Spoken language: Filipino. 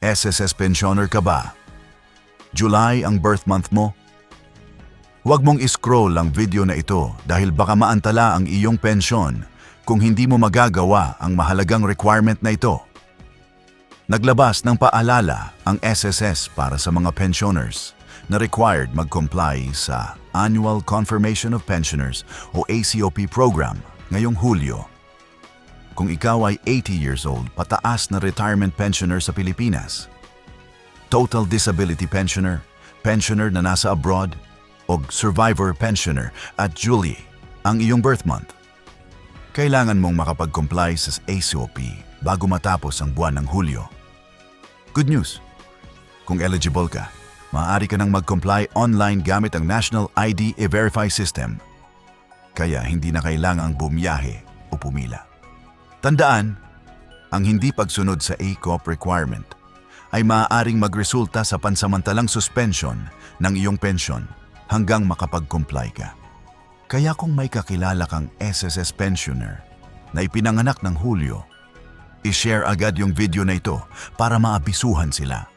SSS pensioner ka ba? July ang birth month mo? Huwag mong iscroll ang video na ito dahil baka maantala ang iyong pensyon kung hindi mo magagawa ang mahalagang requirement na ito. Naglabas ng paalala ang SSS para sa mga pensioners na required mag-comply sa Annual Confirmation of Pensioners o ACOP program ngayong Hulyo. Kung ikaw ay 80 years old, pataas na retirement pensioner sa Pilipinas, total disability pensioner, pensioner na nasa abroad, o survivor pensioner at July ang iyong birth month, kailangan mong makapag-comply sa ACOP bago matapos ang buwan ng Hulyo. Good news! Kung eligible ka, maaari ka nang mag-comply online gamit ang National ID E-Verify System. Kaya hindi na kailangang bumiyahe o pumila. Tandaan, ang hindi pagsunod sa ACOP requirement ay maaaring magresulta sa pansamantalang suspension ng iyong pensyon hanggang makapag-comply ka. Kaya kung may kakilala kang SSS pensioner na ipinanganak ng Hulyo, i-share agad yung video na ito para maabisuhan sila.